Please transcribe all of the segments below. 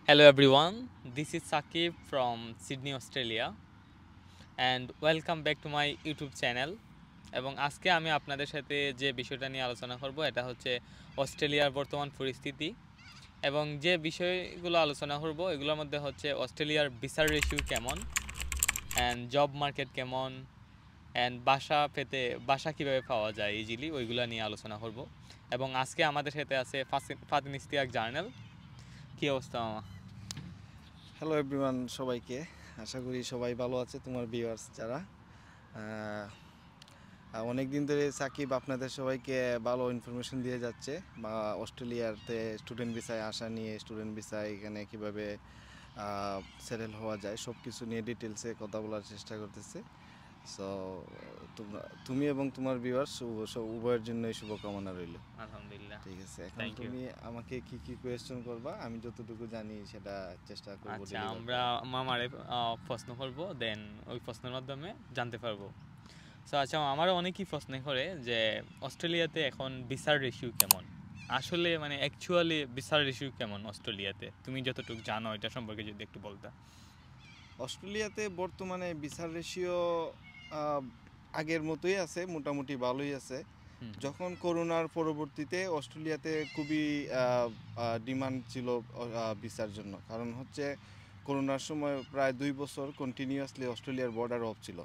Hello everyone, this is Sakib from Sydney, Australia and welcome back to my YouTube channel এবং আজকে আমি আপনাদের সাথে যে বিষয়টা নিয়ে আলোচনা করব এটা হচ্ছে অস্ট্রেলিয়ার বর্তমান পরিস্থিতি এবং যে বিষয়গুলো আলোচনা করব এগুলোর মধ্যে হচ্ছে অস্ট্রেলিয়ার ভিসার রেশিও কেমন অ্যান্ড জব মার্কেট কেমন অ্যান্ড বাসা কিভাবে পাওয়া যায় ইজিলি ওইগুলো নিয়ে আলোচনা করব এবং আজকে আমাদের সাথে আছে ফাতিন ইশতিয়াক জার্নাল। কী অবস্থা মামা? হ্যালো এভরিওয়ান, সবাইকে আশা করি সবাই ভালো আছে। তোমার ভিউয়ার্স যারা অনেক দিন ধরে সাকিব আপনাদের সবাইকে ভালো ইনফরমেশন দিয়ে যাচ্ছে বা অস্ট্রেলিয়াতে স্টুডেন্ট ভিসায় আসা নিয়ে, স্টুডেন্ট ভিসায় এখানে কীভাবে সেটেল হওয়া যায় সব কিছু নিয়ে ডিটেলসে কথা বলার চেষ্টা করতেছে। সো তুমি এবং তোমার ভিউয়ার্স উভয়ের জন্যই শুভকামনা রইল। আলহামদুলিল্লাহ, ঠিক আছে, এখন তুমি আমাকে কি কি কোয়েশ্চেন করবা, আমি যতটুকু জানি সেটা চেষ্টা করব। আচ্ছা, আমরা মামারে প্রশ্ন করব, দেন ওই প্রশ্নের মাধ্যমে জানতে পারবো। সো আচ্ছা, আমারও অনেকেই প্রশ্ন করে যে অস্ট্রেলিয়াতে এখন ভিসার রেশিও কেমন, আসলে মানে অ্যাকচুয়ালি ভিসার রেশিও কেমন অস্ট্রেলিয়াতে, তুমি যতটুকু জানো এটা সম্পর্কে যদি একটু বলতে। অস্ট্রেলিয়াতে বর্তমানে ভিসার রেশিও আগের মতোই আছে, মোটামুটি ভালোই আছে। যখন করোনার পরবর্তীতে অস্ট্রেলিয়াতে খুবই ডিমান্ড ছিল ভিসার জন্য, কারণ হচ্ছে করোনার সময় প্রায় 2 বছর কন্টিনিউয়াসলি অস্ট্রেলিয়ার বর্ডার অফ ছিল।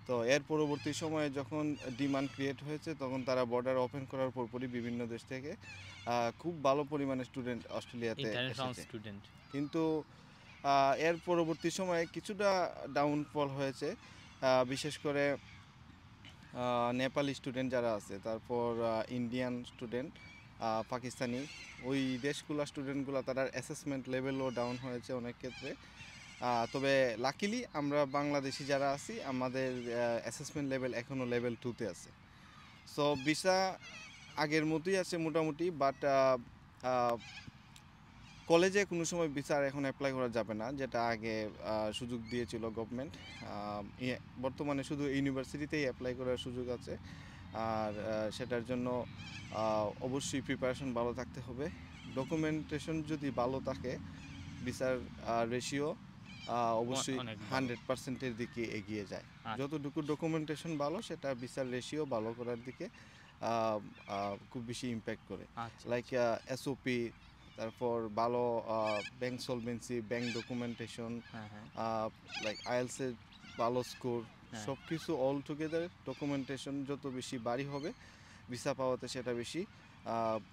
তো এর পরবর্তী সময়ে যখন ডিমান্ড ক্রিয়েট হয়েছে তখন তারা বর্ডার ওপেন করার পরপরই বিভিন্ন দেশ থেকে খুব ভালো পরিমাণে স্টুডেন্ট অস্ট্রেলিয়াতে এসেছে। কিন্তু এর পরবর্তী সময়ে কিছুটা ডাউনফল হয়েছে, বিশেষ করে নেপালি স্টুডেন্ট যারা আছে, তারপর ইন্ডিয়ান স্টুডেন্ট, পাকিস্তানি, ওই দেশগুলো স্টুডেন্টগুলো তাদের অ্যাসেসমেন্ট লেভেলও ডাউন হয়েছে অনেক ক্ষেত্রে। তবে লাকিলি আমরা বাংলাদেশি যারা আছি আমাদের অ্যাসেসমেন্ট লেভেল এখনও লেভেল 2-তে আছে। সো ভিসা আগের মতোই আছে মোটামুটি, বাট কলেজে কোনো সময় ভিসার এখন অ্যাপ্লাই করা যাবে না, যেটা আগে সুযোগ দিয়েছিল গভর্নমেন্ট। বর্তমানে শুধু ইউনিভার্সিটিতেই অ্যাপ্লাই করার সুযোগ আছে। আর সেটার জন্য অবশ্যই প্রিপারেশন ভালো থাকতে হবে। ডকুমেন্টেশন যদি ভালো থাকে ভিসার রেশিও অবশ্যই 100%-এর দিকে এগিয়ে যায়। যতটুকু ডকুমেন্টেশন ভালো সেটা ভিসার রেশিও ভালো করার দিকে খুব বেশি ইম্প্যাক্ট করে। লাইক এসওপি, তারপর ভালো bank solvency, bank documentation, like আইএলসের ভালো স্কোর, সব কিছু অল টুগেদার ডকুমেন্টেশন যত বেশি ভারী হবে ভিসা পাওয়াতে সেটা বেশি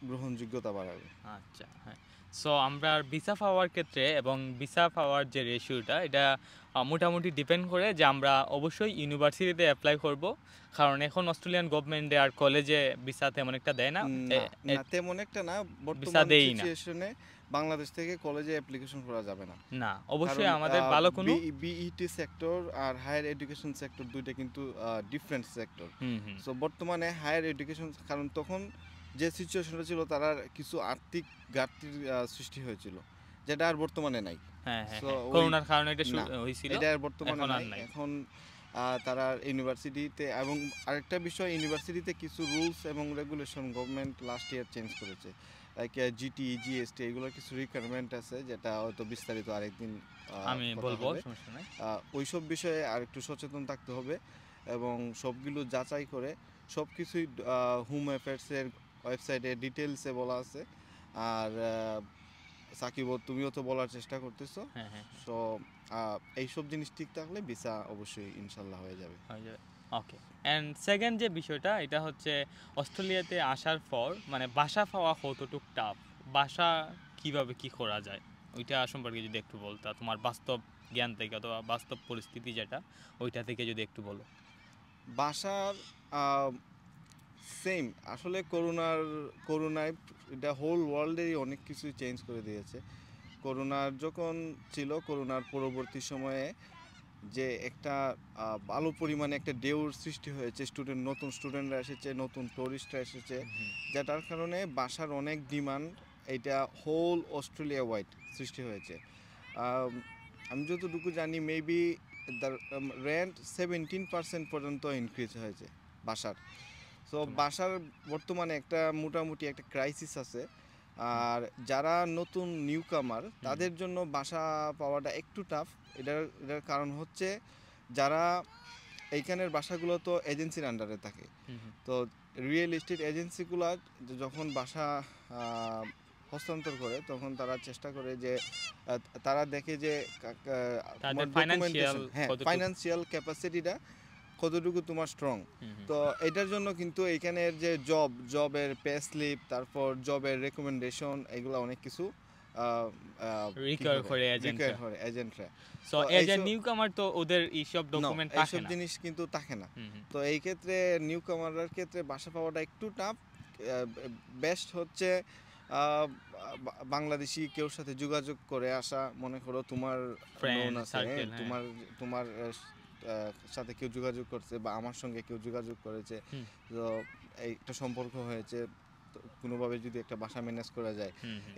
গ্রহণযোগ্যতা বাড়াবে। আচ্ছা, হ্যাঁ। সো আমরা ভিসা পাওয়ার ক্ষেত্রে এবং ভিসা পাওয়ার যে রেশিওটা এটা মোটামুটি ডিপেন্ড করে যে আমরা অবশ্যই ইউনিভার্সিটিতে অ্যাপ্লাই করব, কারণ এখন অস্ট্রেলিয়ান গভর্নমেন্টে আর কলেজে ভিসা তেমন একটা দেয় না। তেমন একটা না, বর্তমান সিচুয়েশনে বাংলাদেশ থেকে কলেজে অ্যাপ্লিকেশন করা যাবে না। না, অবশ্যই আমাদের ভালো কোনো বিইটি সেক্টর আর হায়ার এডুকেশন সেক্টর দুইটা কিন্তু ডিফারেন্ট সেক্টর। সো বর্তমানে হায়ার এডুকেশন, কারণ তখন যে সিচুয়েশনটা ছিল তার কিছু আর্থিক ঘাটতির সৃষ্টি হয়েছিল, যেটা আর বর্তমানে নাই। করোনার কারণে এটা হয়েছিল, এটা আর বর্তমানে নাই। এখন তারা ইউনিভার্সিটিতে, এবং আরেকটা বিষয়, ইউনিভার্সিটিতে কিছু রুলস এবং regulation government last year change করেছে, লাইক জিটি, জিএসটি, এগুলোর কিছু রিকোয়ারমেন্ট আছে, যেটা হয়তো বিস্তারিত আরেকদিন আমি বলবো। ওইসব বিষয়ে আর একটু সচেতন থাকতে হবে এবং সবগুলো যাচাই করে সব কিছুই হোম অ্যাফেয়ার্সের ওয়েবসাইটে ডিটেলসে বলা আছে। আর সাকিব, তুমিও তো বলার চেষ্টা করতেছো। সো এইসব জিনিস ঠিক থাকলে ভিসা অবশ্যই ইনশাল্লাহ হয়ে যাবে। ওকে। অ্যান্ড সেকেন্ড যে বিষয়টা, এটা হচ্ছে অস্ট্রেলিয়াতে আসার পর মানে বাসা পাওয়া কতটুক টাফ, বাসা কিভাবে কি করা যায় ওইটা সম্পর্কে যদি একটু বলতা, তোমার বাস্তব জ্ঞান থেকে অথবা বাস্তব পরিস্থিতি যেটা ওইটা থেকে যদি একটু বলো। বাসার সেম, আসলে করোনায় এটা হোল ওয়ার্ল্ডেরই অনেক কিছুই চেঞ্জ করে দিয়েছে। করোনার যখন ছিল, করোনার পরবর্তী সময়ে যে একটা ভালো পরিমাণে একটা ঢেউর সৃষ্টি হয়েছে, নতুন স্টুডেন্টরা এসেছে, নতুন টুরিস্টরা এসেছে, যেটার কারণে বাসার অনেক ডিমান্ড, এটা হোল অস্ট্রেলিয়া ওয়াইড সৃষ্টি হয়েছে। আমি যতটুকু জানি মেবি দ্য রেন্ট 17% পর্যন্ত ইনক্রিজ হয়েছে বাসার। সো বাসার বর্তমানে একটা মোটামুটি একটা ক্রাইসিস আছে। আর যারা নতুন নিউ কামার তাদের জন্য বাসা পাওয়াটা একটু টাফ। এটার কারণ হচ্ছে যারা এইখানের বাসাগুলো তো এজেন্সির আন্ডারে থাকে, তো রিয়েল এস্টেট এজেন্সিগুলো যখন বাসা হস্তান্তর করে তখন তারা চেষ্টা করে যে তারা দেখে যে ফাইন্যান্সিয়াল ক্যাপাসিটিটা কতটুকু তোমার স্ট্রং। তো এটার জন্য কিন্তু এইখানের যে জবের পে স্লিপ, তারপর জবের রেকমেন্ডেশন, এগুলো অনেক কিছু রিকোয়ার করে এজেন্টরা। সো এজ এ নিউ কামার তো ওদের এইসব ডকুমেন্ট থাকে না, এইসব জিনিস কিন্তু থাকে না। তো এই ক্ষেত্রে নিউ কামারের ক্ষেত্রে বাসা পাওয়াটা একটু টাফ। বেস্ট হচ্ছে বাংলাদেশি কেউর সাথে যোগাযোগ করে আসা। মনে করো তোমার ফ্রেন্ড আছে, তোমার সাথে কেউ যোগাযোগ করছে বা আমার সঙ্গে কেউ যোগাযোগ করেছে, তো একটা সম্পর্ক হয়েছে, কোনোভাবে যদি একটা বাসা ম্যানেজ করা যায়,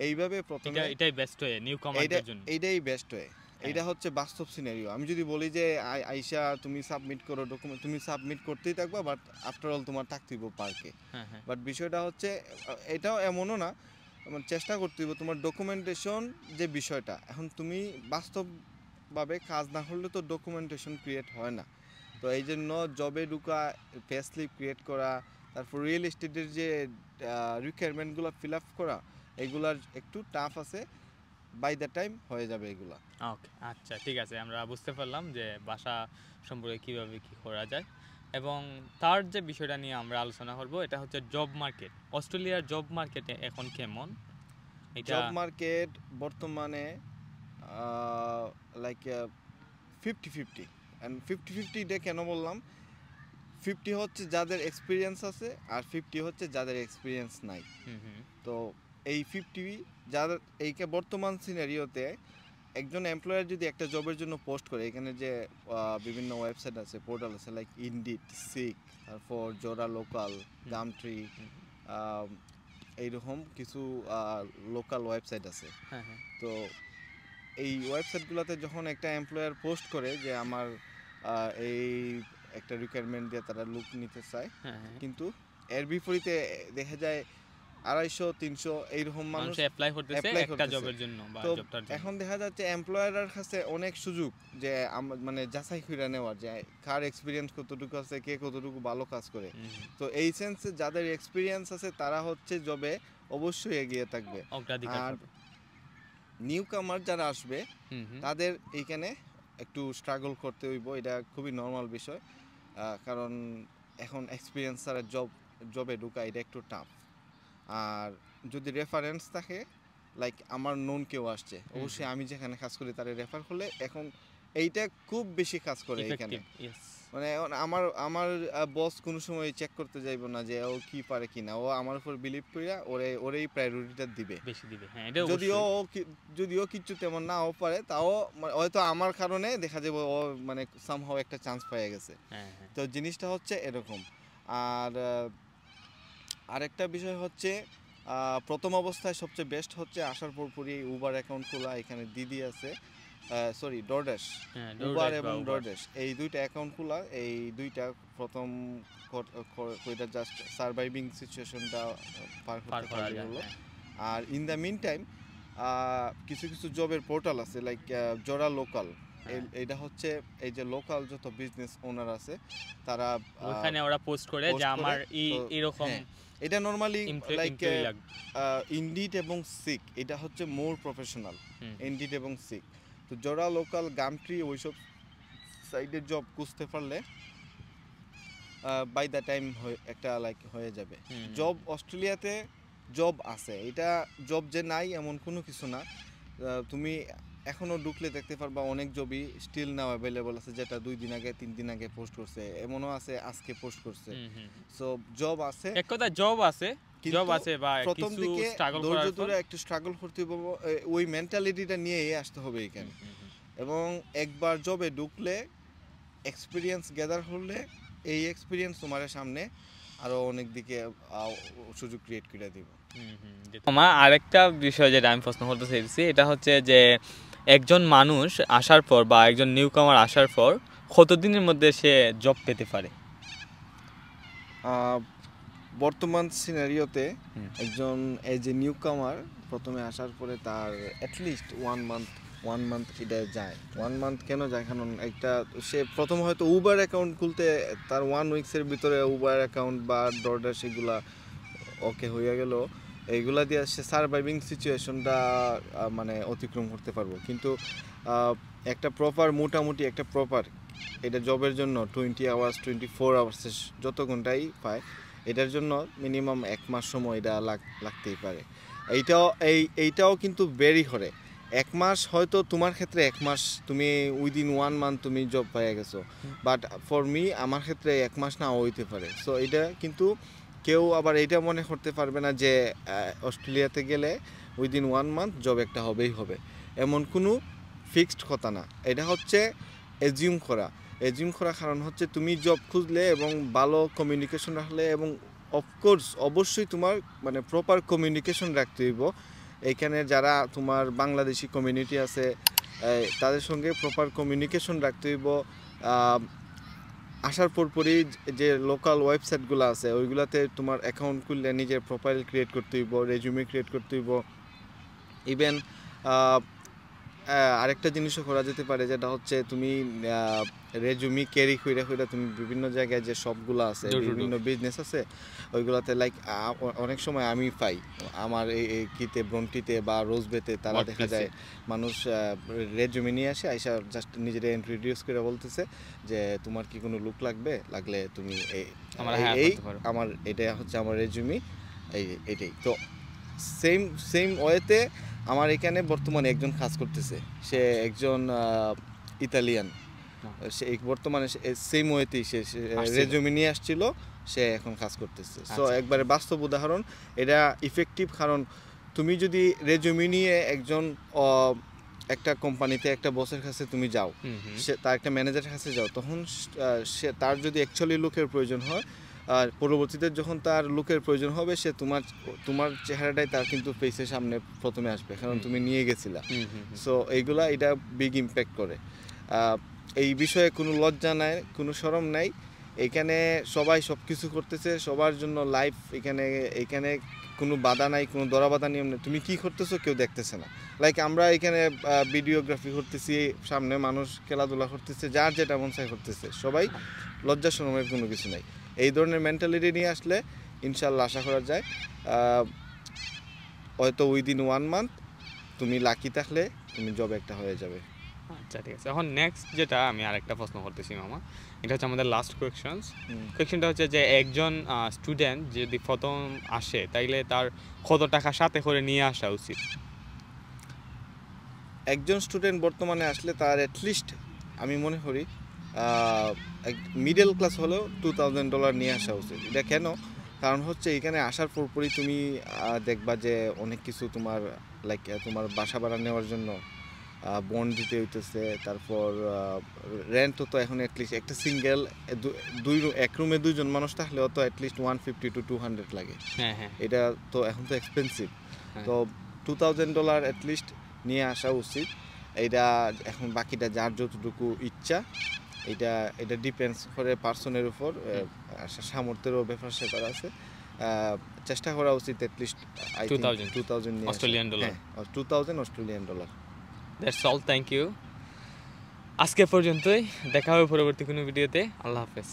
এইভাবে প্রথমে এটাই বেস্ট হয় নিউ কামারদের জন্য। এইটাই বেস্ট হয়। এটা হচ্ছে বাস্তব সিনারিও। আমি যদি বলি যে আইসা তুমি সাবমিট করো ডকুমেন্ট, তুমি সাবমিট করতেই থাকবা, বাট আফটার অল তোমার থাকতে হইব পার্কে। বাট বিষয়টা হচ্ছে এটাও এমনও না, চেষ্টা করতে হইব তোমার ডকুমেন্টেশন যে বিষয়টা। এখন তুমি বাস্তবভাবে কাজ না করলে তো ডকুমেন্টেশন ক্রিয়েট হয় না। তো এই জন্য জবে ঢুকা, পে স্লিপ ক্রিয়েট করা, তারপর রিয়েল এস্টেটের যে রিকোয়ারমেন্টগুলো ফিল আপ করা, এগুলার একটু টাফ আছে। বাই দ্য টাইম হয়ে যাবে এগুলা। ওকে, আচ্ছা ঠিক আছে, আমরা বুঝতে পারলাম যে বাসা সম্পর্কে কীভাবে কী করা যায়। এবং তার যে বিষয়টা নিয়ে আমরা আলোচনা করব এটা হচ্ছে জব মার্কেট। অস্ট্রেলিয়ার জব মার্কেটে এখন কেমন? জব মার্কেট বর্তমানে লাইক 50-50। অ্যান্ড 50-50 এটা কেন বললাম? 50 হচ্ছে যাদের এক্সপিরিয়েন্স আছে, আর 50 হচ্ছে যাদের এক্সপিরিয়েন্স নাই। তো এই 50 যাদের এইকে বর্তমান সিনারিওতে একজন এমপ্লয়ার যদি একটা জবের জন্য পোস্ট করে, এখানে যে বিভিন্ন ওয়েবসাইট আছে, পোর্টাল আছে, লাইক ইনডিড, সিক, তারপর জোড়া লোকাল, গামট্রি, এইরকম কিছু লোকাল ওয়েবসাইট আছে। তো এই ওয়েবসাইটগুলোতে যখন একটা এমপ্লয়ার পোস্ট করে যে আমার এই একটা রিকোয়ারমেন্ট দিয়ে তারা লুক নিতে চায়, কিন্তু এর বিপরীতে দেখা যায় 250-300 এইরকম মানুষ অ্যাপ্লাই করতেছে একটা জবের জন্য বা জবটার জন্য। এখন দেখা যাচ্ছে এমপ্লয়ারের কাছে অনেক সুযোগ যে মানে যাচাই করে নেওয়ার যে কার এক্সপিরিয়েন্স কতটুকু আছে, কে কতটুকু ভালো কাজ করে। তো এই সেন্সে যাদের এক্সপিরিয়েন্স আছে তারা হচ্ছে জবে অবশ্যই এগিয়ে থাকবে। আর নিউ কামার যারা আসবে তাদের এইখানে একটু স্ট্রাগল করতে হইব, এটা খুবই নর্মাল বিষয়। কারণ এখন এক্সপিরিয়েন্স ছাড়া জবে ঢুকা এটা একটু টাফ। আর যদি রেফারেন্স থাকে, লাইক আমার নোন কেউ আসছে, অবশ্যই আমি যেখানে কাজ করি তারে রেফার করলে এখন এইটা খুব বেশি কাজ করে এখানে। মানে আমার বস কোনো সময় চেক করতে যাইব না যে ও কি পারে কিনা, ও আমার উপর বিলিভ কইরা ওরেই প্রায়োরিটিটা দিবে, বেশি দিবে। যদিও কিছু তেমন নাও পারে, তাও হয়তো আমার কারণে দেখা যাবে ও মানে সামহাও একটা চান্স পেয়ে গেছে। তো জিনিসটা হচ্ছে এরকম। আর আরেকটা বিষয় হচ্ছে প্রথম অবস্থায় সবচেয়ে বেস্ট হচ্ছে আসার পরপরই উবার অ্যাকাউন্ট খোলা। এখানে দিদি আছে, ডোরড্যাশ, উবার এবং ডোরড্যাশ, এই দুইটা অ্যাকাউন্ট খোলা। এই দুইটা প্রথম কইটা জাস্ট সার্ভাইভিং সিচুয়েশনটা পার করতে হলো। আর ইন দ্য মিন টাইম কিছু কিছু জবের পোর্টাল আছে, লাইক জোড়া লোকাল। এইটা হচ্ছে এই যে লোকাল যত বিজনেস ওনার আছে তারা ওখানে ওরা পোস্ট করে যে আমার এরকম। এটা নরমালি লাইক ইনডিড এবং সিক, এটা হচ্ছে মোর প্রফেশনাল, ইনডিড এবং সিক। তো জোড়া লোকাল, গামট্রি, ওইসব সাইডের জব খুঁজতে পারলে বাই দ্য টাইম একটা লাইক হয়ে যাবে। জব অস্ট্রেলিয়াতে জব আছে, এটা জব যে নাই এমন কোনো কিছু না। তুমি এখনও ঢুকলে দেখতে পারবা অনেক জবই স্টিল নাও অ্যাভেলেবল আছে, যেটা 2 দিন আগে 3 দিন আগে পোস্ট করছে, এমনও আছে আজকে পোস্ট করছে। সো জব আছে, এক কথা জব আছে বা প্রথম দিকে ধৈর্য ধরে একটু স্ট্রাগল করতে হবে, ওই মেন্টালিটিটা নিয়েই আসতে হবে এখানে। এবং একবার জবে ঢুকলে এক্সপিরিয়েন্স গ্যাদার করলে এই এক্সপিরিয়েন্স তোমার সামনে আরো অনেক দিকে সুযোগ ক্রিয়েট করে দিব। আরেকটা বিষয় যেটা আমি প্রশ্ন করতে চাইছি, এটা হচ্ছে যে একজন মানুষ আসার পর বা একজন নিউ কামার আসার পর কতদিনের মধ্যে সে জব পেতে পারে? বর্তমান সিনারিওতে হুম। একজন এজ এ নিউ কামার প্রথমে আসার পরে তার অ্যাটলিস্ট 1 মান্থ এটা যায়। 1 মান্থ কেন যায়? কারণ একটা সে প্রথম হয়তো উবার অ্যাকাউন্ট খুলতে তার 1 উইক্সের ভিতরে উবার অ্যাকাউন্ট বা ডরডাশ সেগুলা ওকে হয়ে গেল, এইগুলা দিয়ে সে সার্ভাইভিং সিচুয়েশনটা মানে অতিক্রম করতে পারবো। কিন্তু একটা মোটামুটি একটা প্রপার এটা জবের জন্য 20 আওয়ার্স 24 আওয়ার্স যত ঘন্টাই পায়, এটার জন্য মিনিমাম 1 মাস সময় এটা লাগতেই পারে। এইটাও কিন্তু ভেরি করে। 1 মাস হয়তো তোমার ক্ষেত্রে 1 মাস তুমি উইদিন 1 মান্থ তুমি জব পেয়ে গেছো, বাট ফর মি আমার ক্ষেত্রে 1 মাস নাও হইতে পারে। সো এটা কিন্তু কেউ আবার এটা মনে করতে পারবে না যে অস্ট্রেলিয়াতে গেলে উইদিন 1 মান্থ জব একটা হবেই হবে, এমন কোনো ফিক্সড কথা না। এটা হচ্ছে এজিউম করা কারণ হচ্ছে তুমি জব খুঁজলে এবং ভালো কমিউনিকেশন রাখলে এবং অফকোর্স অবশ্যই তোমার মানে প্রপার কমিউনিকেশন রাখতে হইব। এইখানে যারা তোমার বাংলাদেশি কমিউনিটি আছে তাদের সঙ্গে প্রপার কমিউনিকেশন রাখতে হইব। আসার পরই যে লোকাল ওয়েবসাইটগুলো আছে ওইগুলাতে তোমার অ্যাকাউন্ট খুললে নিজের প্রোফাইল ক্রিয়েট করতে হইব, রেজুমে ক্রিয়েট করতে হইব। ইভেন আরেকটা জিনিসও করা যেতে পারে, যেটা হচ্ছে তুমি রেজুমি ক্যারি করে তুমি বিভিন্ন জায়গায় যে শপগুলো আছে, বিভিন্ন বিজনেস আছে ওইগুলাতে লাইক অনেক সময় আমি পাই আমার এই কিতে ব্রন্টিতে বা রোজবেতে তারা দেখা যায় মানুষ রেজুমি নিয়ে আসে, আইসা জাস্ট নিজেরা ইন্ট্রোডিউস করে বলতেছে যে তোমার কি কোনো লুক লাগলে তুমি আমার এটা হচ্ছে আমার রেজুমি এইটাই। তো সেম ওয়েতে আমার এখানে বর্তমানে একজন কাজ করতেছে, সে একজন ইতালিয়ান, সে বর্তমানে সেম ওয়েতেই সে রেজুমে নিয়ে আসছিল, সে এখন কাজ করতেছে। সো একবারে বাস্তব উদাহরণ, এটা ইফেক্টিভ। কারণ তুমি যদি রেজুমে নিয়ে একটা কোম্পানিতে একটা বসের কাছে তুমি যাও, সে তার একটা ম্যানেজারের কাছে যাও, তখন সে তার যদি অ্যাকচুয়ালি লুকের প্রয়োজন হয়, আর পরবর্তীতে যখন তার লুকের প্রয়োজন হবে, সে তোমার চেহারাটাই তার কিন্তু ফেসের সামনে প্রথমে আসবে, কারণ তুমি নিয়ে গেছিলা। সো এটা বিগ ইম্প্যাক্ট করে। এই বিষয়ে কোনো লজ্জা নাই, কোনো শরম নাই। এখানে সবাই সব কিছু করতেছে, সবার জন্য লাইফ এখানে কোনো বাধা নাই, কোনো দরাবাধা নিয়ম নেই। তুমি কি করতেছো কেউ দেখতেছে না। লাইক আমরা এখানে ভিডিওগ্রাফি করতেছি, সামনে মানুষ খেলাধুলা করতেছে, যার যেটা মন চাই করতেছে, সবাই লজ্জা শরমের কোনো কিছু নাই। এই ধরনের মেন্টালিটি নিয়ে আসলে ইনশাল্লাহ আশা করা যায় হয়তো উইদিন 1 মান্থ তুমি লাকি থাকলে তুমি জব একটা হয়ে যাবে। আচ্ছা, ঠিক আছে। এখন নেক্সট যেটা আমি আরেকটা প্রশ্ন করতেছি মামা, এটা হচ্ছে আমাদের লাস্ট কোয়েশ্চনটা হচ্ছে যে একজন স্টুডেন্ট যদি প্রথম আসে তাইলে তার কত টাকা সাথে করে নিয়ে আসা উচিত? একজন স্টুডেন্ট বর্তমানে আসলে তার অ্যাটলিস্ট আমি মনে করি মিডল ক্লাস হলেও $2000 নিয়ে আসা উচিত। এটা কেন? কারণ হচ্ছে এখানে আসার পরই তুমি দেখবা যে অনেক কিছু তোমার লাইক তোমার বাসা ভাড়া নেওয়ার জন্য বন্ড দিতে হইতেছে, তারপর রেন্টও তো এখন অ্যাটলিস্ট একটা সিঙ্গেল এক রুমে 2জন মানুষ থাকলেও তো অ্যাটলিস্ট 150 to 200 লাগে। এটা তো এখন তো এক্সপেন্সিভ। তো $2000 অ্যাটলিস্ট নিয়ে আসা উচিত। এটা এখন বাকিটা যার যতটুকু ইচ্ছা, এটা ডিপেন্ডস করে পার্সনের উপর, সামর্থ্যেরও ব্যাপার স্যাপার আছে। চেষ্টা করা উচিত at least 2000 Australian dollar. 2000 Australian dollar. That's all, thank you. আজকে পর্যন্তই, দেখা হবে পরবর্তী কোনো ভিডিওতে। আল্লাহ হাফেজ।